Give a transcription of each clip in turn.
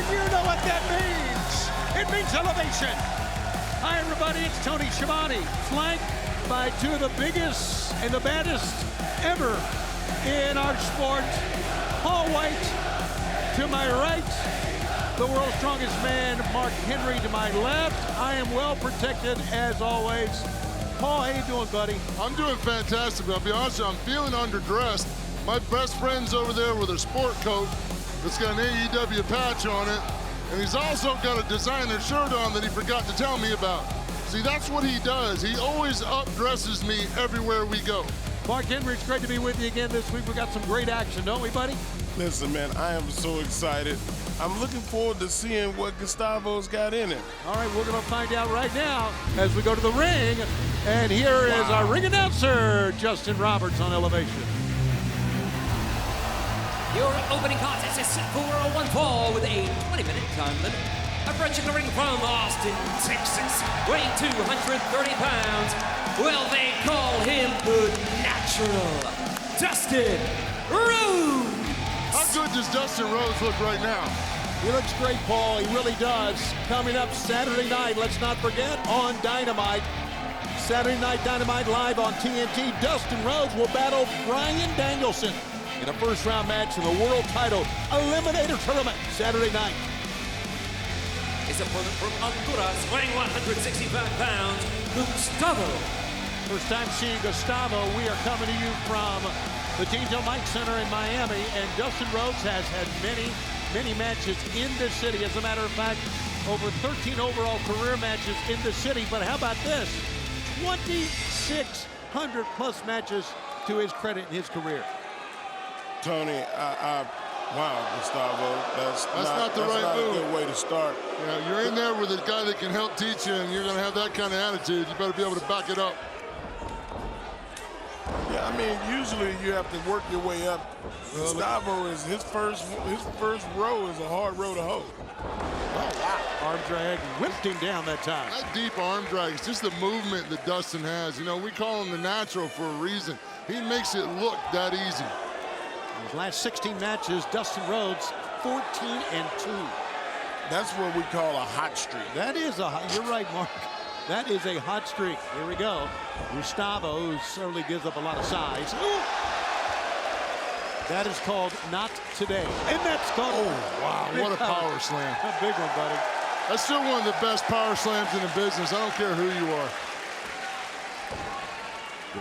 You know what that means. It means elevation. Hi, everybody. It's Tony Schiavone, flanked by two of the biggest and the baddest ever in our sport. Paul White to my right, the world's strongest man, Mark Henry, to my left. I am well protected as always. Paul, how you doing, buddy? I'm doing fantastic. I'll be honest with you, I'm feeling underdressed. My best friend's over there with a sport coat that's got an AEW patch on it, and he's also got a designer shirt on that he forgot to tell me about. See, that's what he does. He always updresses me everywhere we go. Mark Henry, it's great to be with you again this week. We got some great action, don't we, buddy? Listen, man, I am so excited. I'm looking forward to seeing what Gustavo's got in it. All right, we're going to find out right now as we go to the ring. And here is our ring announcer, Justin Roberts on Elevation. Your opening contest is set for one fall with a 20-minute time limit. Approaching the ring from Austin, Texas, weighing 230 pounds. Well, they call him the Natural, Dustin Rhodes. How good does Dustin Rhodes look right now? He looks great, Paul. He really does. Coming up Saturday night, let's not forget, on Dynamite. Saturday Night Dynamite live on TNT. Dustin Rhodes will battle Bryan Danielson in a first-round match in the World Title Eliminator Tournament Saturday night. His opponent from Honduras, weighing 165 pounds, Gustavo. First time seeing Gustavo. We are coming to you from the TJ Mike Center in Miami, and Dustin Rhodes has had many matches in this city. As a matter of fact, over 13 overall career matches in the city. But how about this? 2,600 plus matches to his credit in his career. Tony, wow, Gustavo, that's not the right move. A good way to start. Yeah, you're in there with a guy that can help teach you, and you're going to have that kind of attitude. You better be able to back it up. Yeah, I mean, usually you have to work your way up. Gustavo is his first row is a hard row to hoe. Oh, wow. Arm drag whipped him down that time. That deep arm drag is just the movement that Dustin has. You know, we call him the Natural for a reason. He makes it look that easy. In his last 16 matches, Dustin Rhodes 14-2. That's what we call a hot streak. That is you're right, Mark. That is a hot streak. Here we go. Gustavo, who certainly gives up a lot of size. Ooh. That is called Not Today. And that's called... Oh, wow, what a power slam. A big one, buddy. That's still one of the best power slams in the business. I don't care who you are.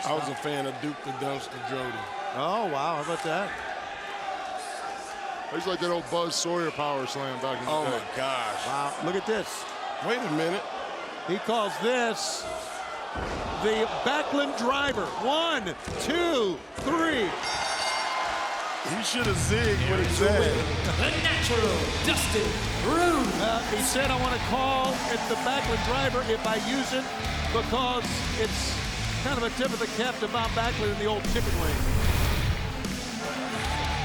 I was a fan of Duke the Dumpster Jody. Oh, wow, how about that? He's like that old Buzz Sawyer power slam back in the day. Oh, my gosh. Wow, look at this. Wait a minute. He calls this the Backlund driver. 1, 2, 3. He should have zigged what he said. The Natural, Dustin Rhodes. He said, I want to call it the Backlund driver if I use it because it's kind of a tip of the cap to Bob Backlund in the old chicken wing.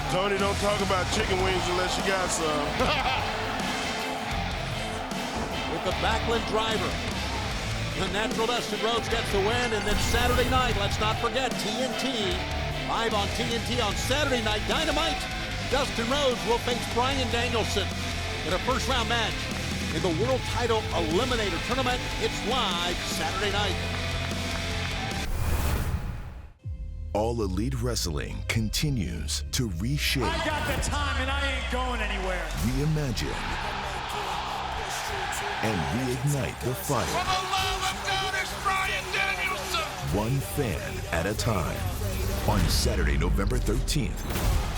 Tony, don't talk about chicken wings unless you got some. With the Backlund driver. The Natural Dustin Rhodes gets the win, and then Saturday night, let's not forget, TNT. Live on TNT on Saturday Night Dynamite, Dustin Rhodes will face Bryan Danielson in a first-round match in the World Title Eliminator Tournament. It's live Saturday night. All Elite Wrestling continues to reshape. I got the time and I ain't going anywhere. Reimagine. And reignite the fire. For the love of God, it's Bryan Danielson! One fan at a time. On Saturday, November 13th,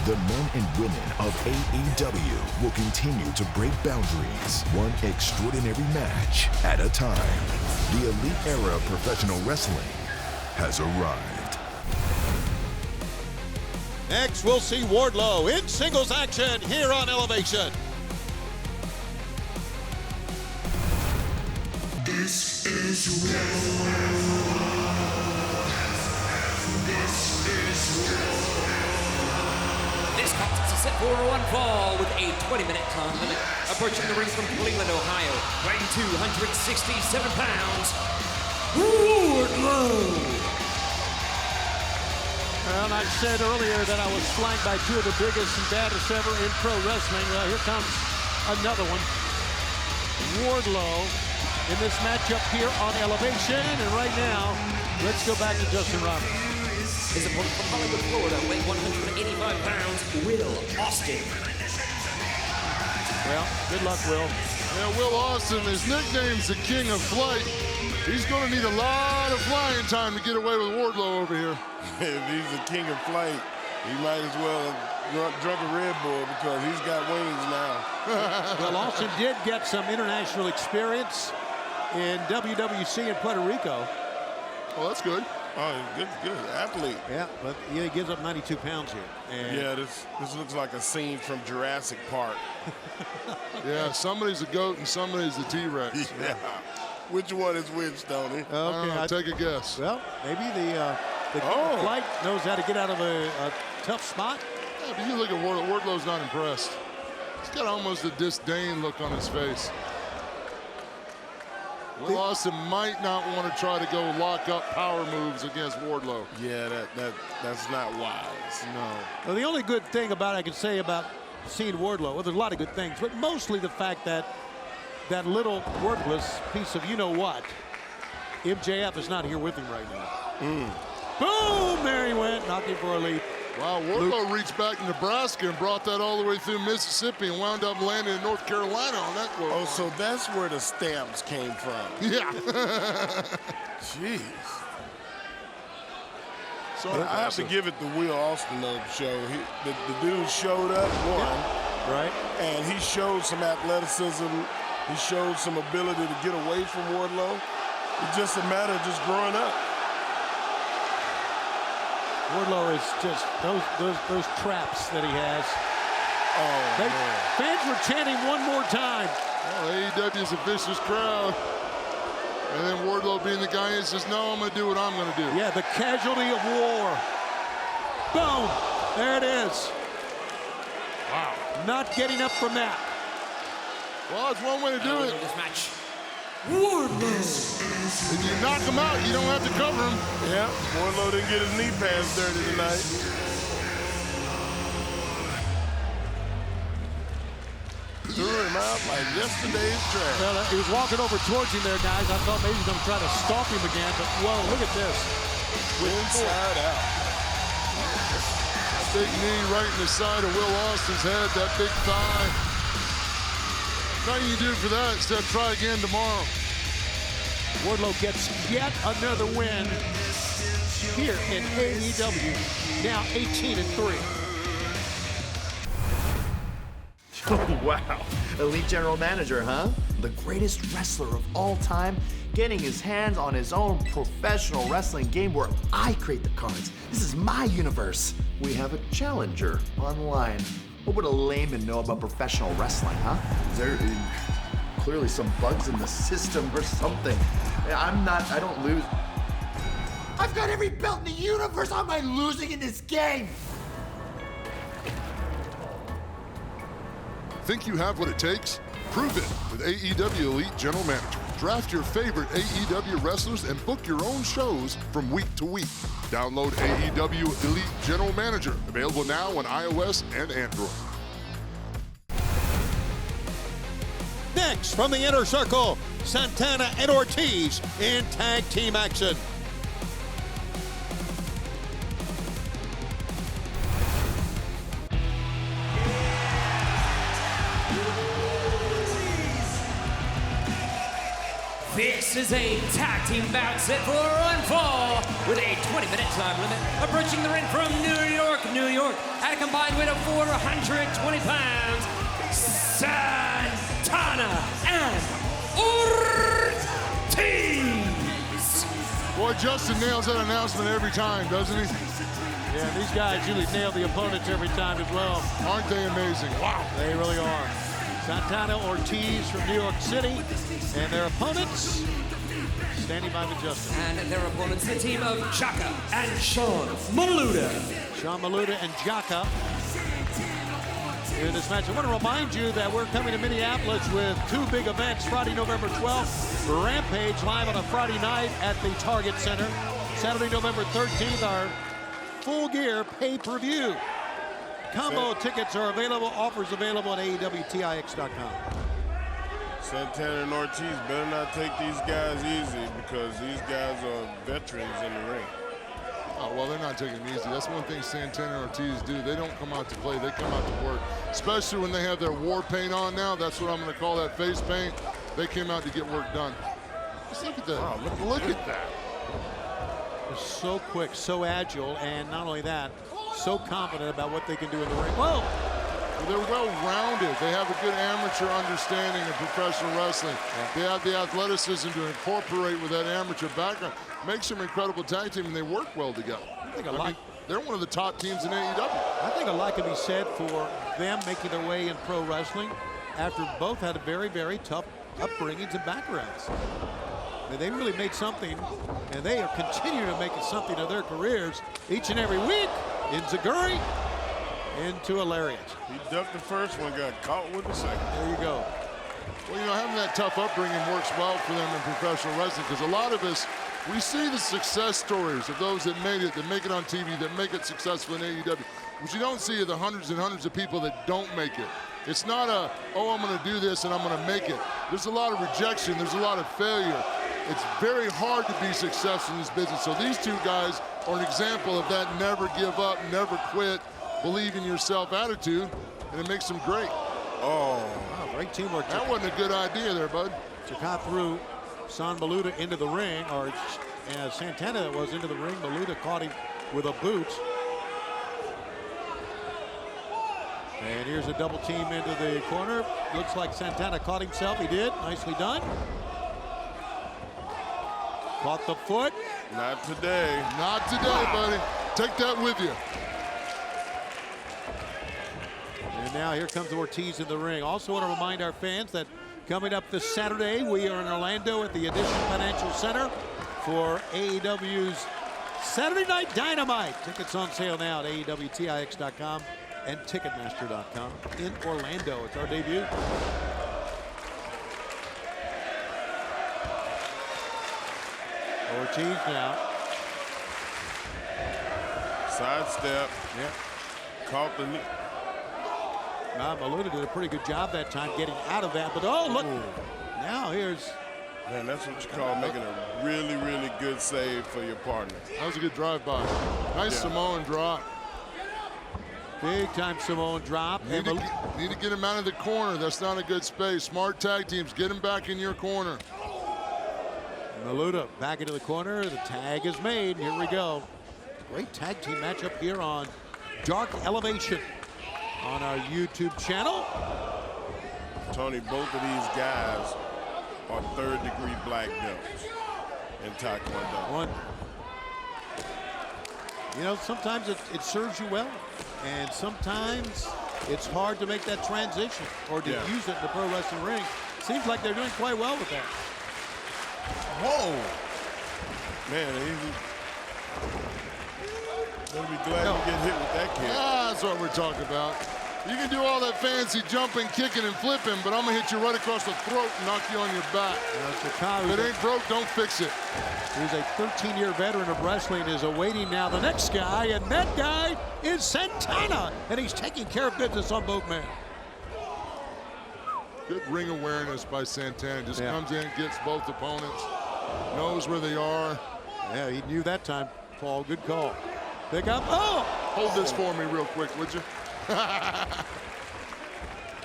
the men and women of AEW will continue to break boundaries, one extraordinary match at a time. The elite era of professional wrestling has arrived. Next, we'll see Wardlow in singles action here on Elevation. This is war. This is war. This contest is set for one fall with a 20-minute time limit. Approaching the ring from Cleveland, Ohio, weighing 267 pounds, Wardlow. And I said earlier that I was flanked by two of the biggest and baddest ever in pro wrestling. Here comes another one. Wardlow in this matchup here on Elevation. And right now, let's go back to Dustin Roberts. His opponent from Hollywood, Florida, weighing 185 pounds, Will Austin. Well, good luck, Will. Yeah, Will Austin, his nickname's the King of Flight. He's going to need a lot of flying time to get away with Wardlow over here. If he's the king of flight, he might as well have drunk a Red Bull because he's got wings now. Well, Austin did get some international experience in WWC in Puerto Rico. Oh, that's good. Oh, good athlete. Yeah, but he gives up 92 pounds here. And Yeah, this looks like a scene from Jurassic Park. Yeah, somebody's a goat and somebody's a T-Rex. Yeah. Which one is which, Tony? Okay, I don't know, take a guess. Well, maybe the Flight knows how to get out of a tough spot. Yeah, but you look at Wardlow. Wardlow's not impressed. He's got almost a disdain look on his face. Will Austin might not want to try to go lock up power moves against Wardlow. Yeah, that's not wise. No. Well, the only good thing I can say about seeing Wardlow, well, there's a lot of good things, but mostly the fact that that little worthless piece of you-know-what, MJF is not here with him right now. Boom! There he went, knocking for a leap. Wow, Wardlow reached back to Nebraska and brought that all the way through Mississippi and wound up landing in North Carolina on that quote. Oh, so that's where the stamps came from. Yeah. Jeez. So But I have to give it to Will Austin, though, show. The dude showed up, Right? and he showed some athleticism. He showed some ability to get away from Wardlow. It's just a matter of just growing up. Wardlow is just those traps that he has. Oh, man. Fans were chanting one more time. Well, AEW is a vicious crowd. And then Wardlow being the guy who says, no, I'm going to do what I'm going to do. Yeah, the casualty of war. Boom! There it is. Wow. Not getting up from that. Well, it's one way to do it. This match. If you knock him out, you don't have to cover him. Yeah, Wardlow didn't get his knee pads dirty tonight. Threw him out like yesterday's trash. Well, he was walking over towards him there, guys. I thought maybe he was going to try to stomp him again, but whoa, look at this. Inside out. That big knee right in the side of Will Austin's head, that big thigh. Nothing you do for that, instead try again tomorrow. Wardlow gets yet another win here in AEW, now 18-3. Oh, wow. Elite general manager, huh? The greatest wrestler of all time, getting his hands on his own professional wrestling game where I create the cards. This is my universe. We have a challenger online. What would a layman know about professional wrestling, huh? Is there clearly some bugs in the system or something? I don't lose. I've got every belt in the universe. How am I losing in this game? Think you have what it takes? Prove it with AEW Elite General Manager. Draft your favorite AEW wrestlers and book your own shows from week to week. Download AEW Elite General Manager, available now on iOS and Android. Next, from the Inner Circle, Santana and Ortiz in tag team action. This is a tag team bout set for one fall with a 20-minute time limit. Approaching the ring from New York, New York, at a combined weight of 420 pounds, Santana and Ortiz. Boy, Justin nails that announcement every time, doesn't he? Yeah, these guys usually nail the opponents every time as well. Aren't they amazing? Wow. They really are. Santana, Ortiz from New York City, and their opponents standing by the Justin. And their opponents, the team of Chaka and Sean Maluda. Sean Maluda and Jaka in this match. I want to remind you that we're coming to Minneapolis with two big events. Friday, November 12th, Rampage live on a Friday night at the Target Center. Saturday, November 13th, our Full Gear pay-per-view. Combo tickets are available, offers available at AEWTIX.com. Santana and Ortiz better not take these guys easy because these guys are veterans in the ring. Oh, well, they're not taking it easy. That's one thing Santana and Ortiz do. They don't come out to play. They come out to work, especially when they have their war paint on now. That's what I'm going to call that face paint. They came out to get work done. Just look at that. Wow, look at that. They're so quick, so agile, and not only that, so confident about what they can do in the ring. Whoa! Well, they're well-rounded. They have a good amateur understanding of professional wrestling. They have the athleticism to incorporate with that amateur background. Makes them an incredible tag team, and they work well together. They're one of the top teams in AEW. I think a lot can be said for them making their way in pro wrestling after both had a very, very tough upbringings and backgrounds. And they really made something, and they are continuing to make it something of their careers each and every week. Enziguri into a lariat. He ducked the first one, got caught with the second. There you go. Well, you know, having that tough upbringing works well for them in professional wrestling because a lot of us, we see the success stories of those that made it, that make it on TV, that make it successful in AEW. What you don't see are the hundreds and hundreds of people that don't make it. It's not a, oh, I'm going to do this and I'm going to make it. There's a lot of rejection. There's a lot of failure. It's very hard to be successful in this business. So these two guys are an example of that never give up, never quit, believe in yourself attitude, and it makes them great. Oh, wow, great teamwork. That wasn't a good idea there, bud. Chaka threw San Maluta into the ring, or Santana was into the ring. Maluta caught him with a boot. And here's a double team into the corner. Looks like Santana caught himself. He did. Nicely done. Caught the foot. Not today. Not today, buddy. Take that with you. And now here comes Ortiz in the ring. Also want to remind our fans that coming up this Saturday, we are in Orlando at the Edition Financial Center for AEW's Saturday Night Dynamite. Tickets on sale now at AEWTIX.com and Ticketmaster.com in Orlando. It's our debut. Ortiz now. Sidestep. Yeah. Caught the knee. Maluta did a pretty good job that time getting out of that, but oh, look. Ooh. Now here's... Man, that's what you call making a really, really good save for your partner. That was a good drive-by. Nice Samoan drop. Big-time Samoan drop. Need to get him out of the corner. That's not a good space. Smart tag teams, get him back in your corner. Maluta back into the corner. The tag is made. Here we go. Great tag team matchup here on Dark Elevation on our YouTube channel. Tony, both of these guys are third-degree black belts in Taekwondo. You know, sometimes it serves you well, and sometimes it's hard to make that transition or to use it in the pro wrestling ring. Seems like they're doing quite well with that. Whoa! Man, they'll be glad to get hit with that kick. That's what we're talking about. You can do all that fancy jumping, kicking, and flipping, but I'm going to hit you right across the throat and knock you on your back. If it ain't broke, don't fix it. He's a 13-year veteran of wrestling, is awaiting now the next guy, and that guy is Santana, and he's taking care of business on both men. Good ring awareness by Santana. Just comes in, gets both opponents, knows where they are. Yeah, he knew that time, Paul. Good call. Pick up. Oh! Hold this for me real quick, would you?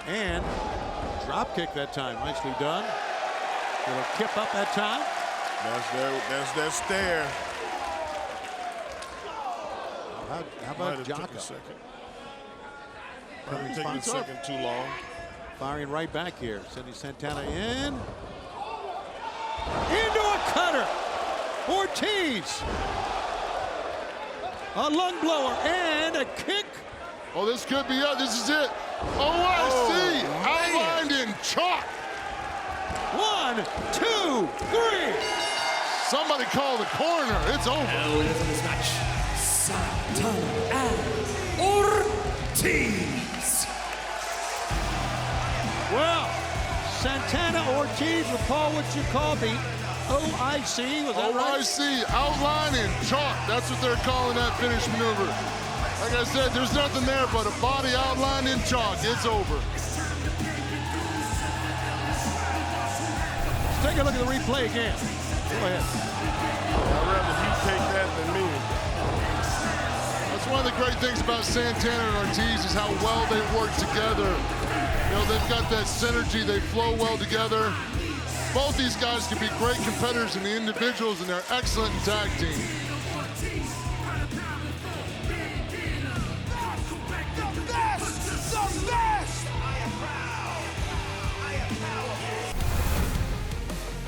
And drop kick that time. Nicely done. Little kip up that time. That's their stare. How about Jaka? Probably taking a second too long. Firing right back here. Sending Santana in. Into a cutter. Ortiz. A lung blower and a kick. Oh, this could be it. This is it. OIC outlined in chalk. 1, 2, 3. Somebody call the coroner. It's over. And winners of this match, Santana and Ortiz. Well, Santana Ortiz, recall what you called the OIC, was that right? OIC, outline in chalk. That's what they're calling that finish maneuver. Like I said, there's nothing there but a body outlined in chalk. It's over. Let's take a look at the replay again. Go ahead. I'd rather you take that than me. That's one of the great things about Santana and Ortiz is how well they work together. You know, they've got that synergy. They flow well together. Both these guys can be great competitors in the individuals, and they're excellent in tag team.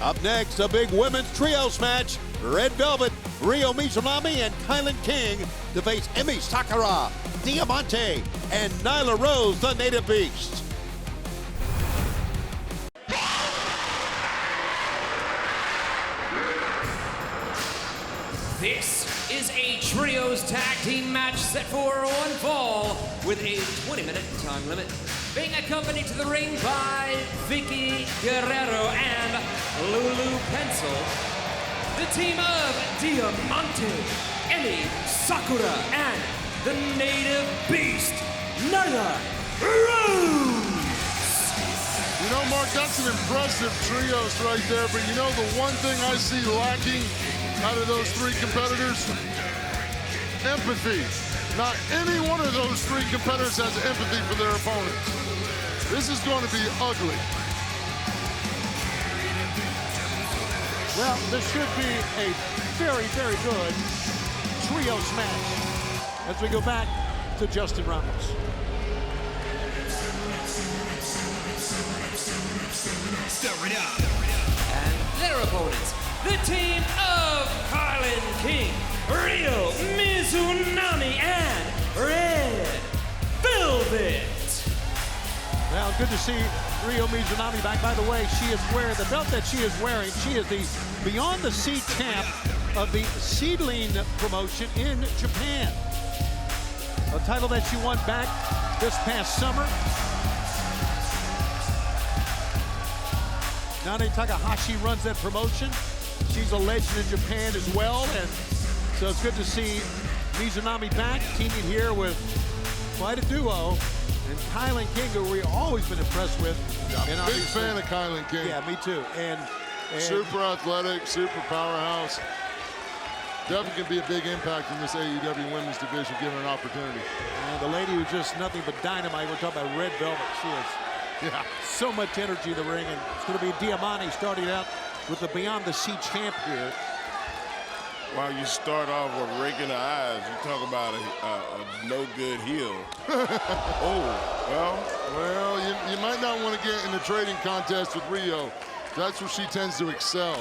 Up next, a big women's trios match. Red Velvet, Ryo Mizunami, and Kylan King to face Emi Sakura, Diamante, and Nyla Rhodes, the Native Beast. This is a trios tag team match set for one fall with a 20-minute time limit. Being accompanied to the ring by Vicky Guerrero and Lulu Pencil. The team of Diamante, Emi Sakura, and the Native Beast, Nyla Rhodes. You know, Mark, that's an impressive trios right there, but you know the one thing I see lacking out of those three competitors? Empathy. Not any one of those three competitors has empathy for their opponents. This is going to be ugly. Well, this should be a very, very good trios match as we go back to Justin Ramos. And their opponents, the team of Kylan King, Ryo Mizunami, and Red Velvet. Well, good to see Ryo Mizunami back. By the way, she is wearing the belt that she is wearing. She is the Beyond the Sea champ of the Seedling promotion in Japan. A title that she won back this past summer. Nane Takahashi runs that promotion. She's a legend in Japan as well, and so it's good to see Mizunami back, teaming here with quite a duo. And Kylan King, who we've always been impressed with. And big fan of Kylan King. Yeah, me too. And super athletic, super powerhouse. Definitely can be a big impact in this AEW women's division, given an opportunity. And the lady who's just nothing but dynamite. We're talking about Red Velvet. She has so much energy in the ring, and it's going to be Diamante starting out with the Beyond the Sea champ here. While you start off with raking the eyes, you talk about a no-good heel. Well, you might not want to get in the trading contest with Ryo. That's where she tends to excel.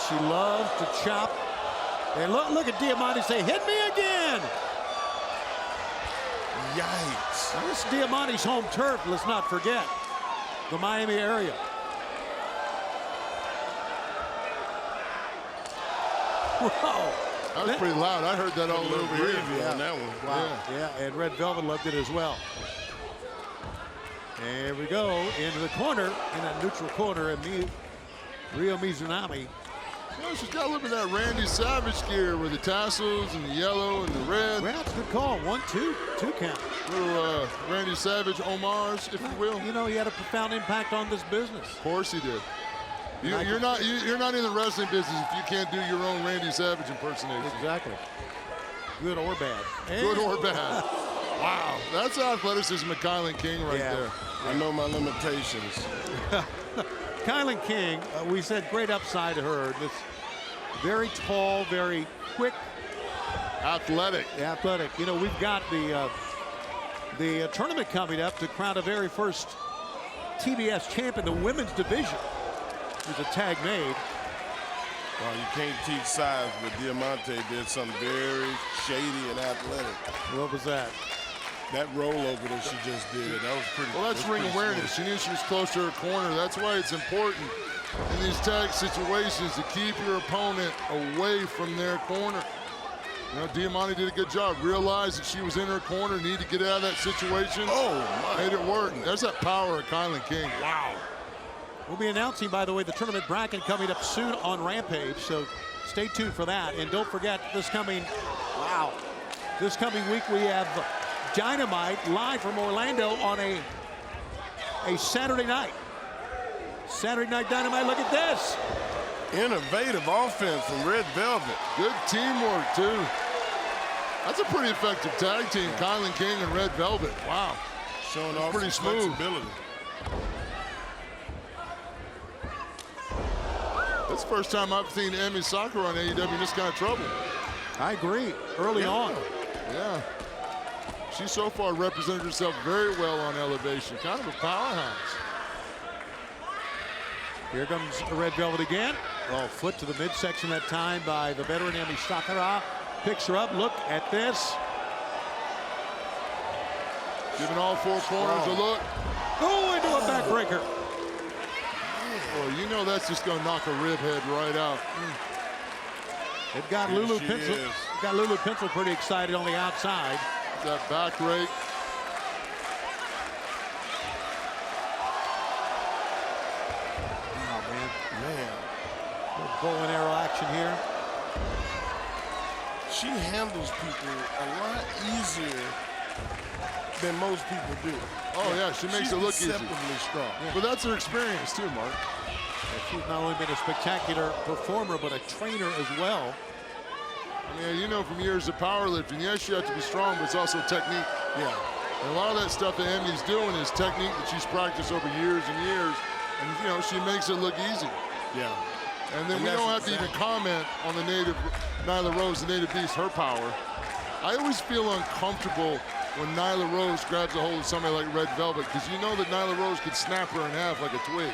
She loves to chop. And look at Diamante say, hit me again. Yikes. Now, this is Diamante's home turf, let's not forget. The Miami area. Whoa. That was pretty loud. I heard that all over here. On that one. Wow. Yeah, and Red Velvet loved it as well. There we go into the corner, in that neutral corner, and Ryo Mizunami. You know, she's got a little bit of that Randy Savage gear with the tassels and the yellow and the red. Well, that's a good call. 1-2 count. Little Randy Savage homage, if you will. You know, he had a profound impact on this business. Of course he did. You're not in the wrestling business if you can't do your own Randy Savage impersonation. Exactly. Good or bad. Good or bad. Wow, that's athleticism of Kylan King right there. I know my limitations. Kylan King, we said great upside to her. This very tall, very quick, athletic. You know, we've got the tournament coming up to crown a very first TBS champ in the women's division. There's a tag made. Well, you can't teach size, but Diamante did something very shady and athletic. What was that? That rollover that she just did, that was pretty. Well, that's ring awareness. She knew she was close to her corner. That's why it's important in these tag situations to keep your opponent away from their corner. You know, Diamante did a good job. Realized that she was in her corner, needed to get out of that situation. Oh, my. Made it work. There's that power of Kylan King. Wow. We'll be announcing, by the way, the tournament bracket coming up soon on Rampage, so stay tuned for that. And don't forget, this coming week we have Dynamite live from Orlando on a Saturday night. Saturday Night Dynamite, look at this. Innovative offense from Red Velvet. Good teamwork, too. That's a pretty effective tag team, Kylan King and Red Velvet. Wow. Showing off pretty some smooth. flexibility. That's the first time I've seen Emi Sakura on AEW in this kind of trouble. I agree, early on. Yeah. She so far represented herself very well on Elevation. Kind of a powerhouse. Here comes Red Velvet again. Oh, foot to the midsection that time by the veteran Emi Sakura. Picks her up. Look at this. Giving all four corners a look. Oh, into a backbreaker. Oh, you know that's just going to knock a rib head right out. It got Lulu Pencil. Got Lulu Pencil pretty excited on the outside. That back rake. Oh, man. Little bow and arrow action here. She handles people a lot easier than most people do. Oh, yeah, she makes it look easy. Deceptively strong. Yeah. But that's her experience, too, Mark. She's not only been a spectacular performer, but a trainer as well. I mean, you know from years of powerlifting, yes, you have to be strong, but it's also technique. Yeah. And a lot of that stuff that Emi's doing is technique that she's practiced over years and years. And, you know, she makes it look easy. Yeah. And then we don't have to even comment on the native Nyla Rose, the native beast, her power. I always feel uncomfortable when Nyla Rose grabs a hold of somebody like Red Velvet, because you know that Nyla Rose could snap her in half like a twig.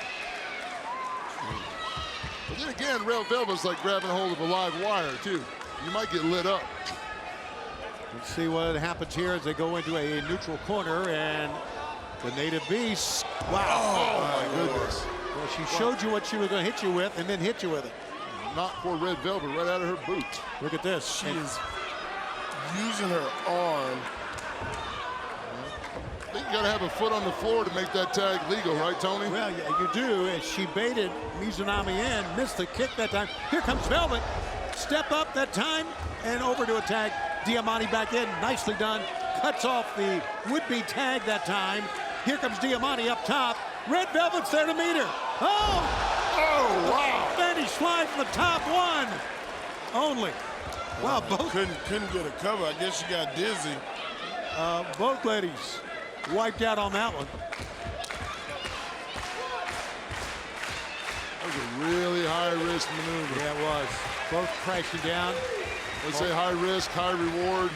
But then again, Red Velvet's like grabbing a hold of a live wire, too. You might get lit up. Let's see what happens here as they go into a neutral corner, and the native beast. Wow. Oh, my goodness. Well, she showed you what she was going to hit you with and then hit you with it. Not for Red Velvet, right out of her boot. Look at this. She is using her arm. I think you got to have a foot on the floor to make that tag legal, right, Tony? Well, yeah, you do. And she baited Mizunami in, missed the kick that time. Here comes Velvet. Step up that time and over to a tag. Diamante back in. Nicely done. Cuts off the would-be tag that time. Here comes Diamante up top. Red Velvet's there to meet her. Oh! Wow! Spanish fly from the top one. Only. Wow, both Couldn't get a cover. I guess she got dizzy. both ladies wiped out on that one. That was a really high-risk maneuver. Yeah, it was. Both crashing down. They say high risk, high reward.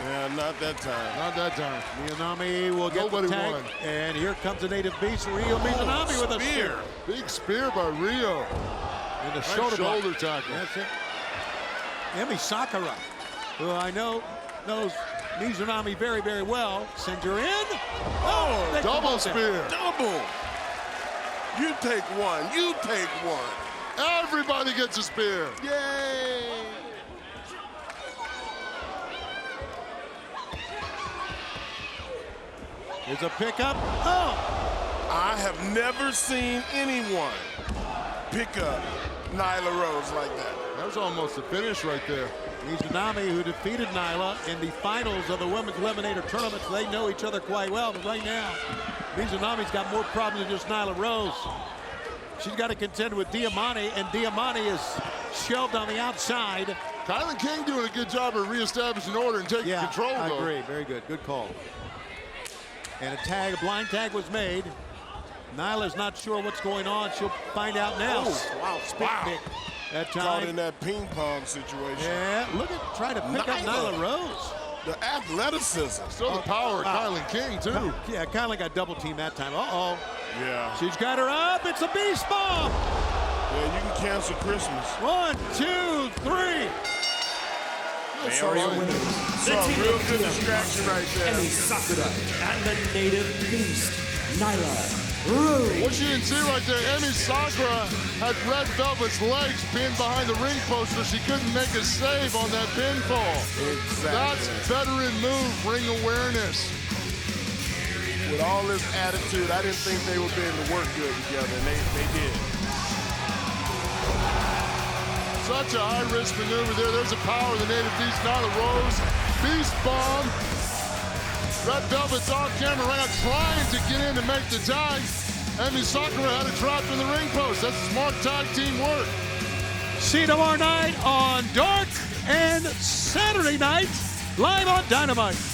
Yeah, not that time. Not that time. Mizunami will get Nobody the tag. won. And here comes the native beast, Rio Mizunami with a spear. Big spear by Rio. And the Nice shoulder shoulder block. tackle. That's it. Emi Sakura, who I know knows Mizunami very, very well, sends her in. Oh, they Double come out spear. there. Double. You take one. You take one. Everybody gets a spear. Yay. Here's a pickup. Oh! I have never seen anyone pick up Nyla Rose like that. That was almost a finish right there. Mizunami, who defeated Nyla in the finals of the Women's Eliminator Tournament, so they know each other quite well. But right now, Mizunami's got more problems than just Nyla Rose. She's got to contend with Diamante, and Diamante is shelved on the outside. Kylan King doing a good job of reestablishing order and taking control, I though. agree. Very good. Good call. And a blind tag was made. Nyla's not sure what's going on. She'll find out now. Oh, wow. Spit kick that Caught time. in that ping pong situation. Yeah, look at trying to pick up Nyla Rose. The athleticism. Still the power of Kylan King, too. Yeah, Kylan got double teamed that time. Uh-oh. Yeah. She's got her up. It's a beast bomb. Yeah, you can cancel Christmas. 1, 2, 3. They are your winners. The team Real of good distraction right there. Emi Sakura and the native beast, Nyla Rose. What you didn't see right there, Emi Sakura had Red Velvet's legs pinned behind the ring post so she couldn't make a save on that pinfall. Exactly. That's veteran move, ring awareness. With all this attitude, I didn't think they would be able to work good together, and they did. Such a high-risk maneuver there. There's the power of the native beast, Nyla Rose. Beast bomb. Red Velvet Dark came around trying to get in to make the tag. Emi Sakura had it trapped in the ring post. That's smart tag team work. See you tomorrow night on Dark and Saturday night live on Dynamite.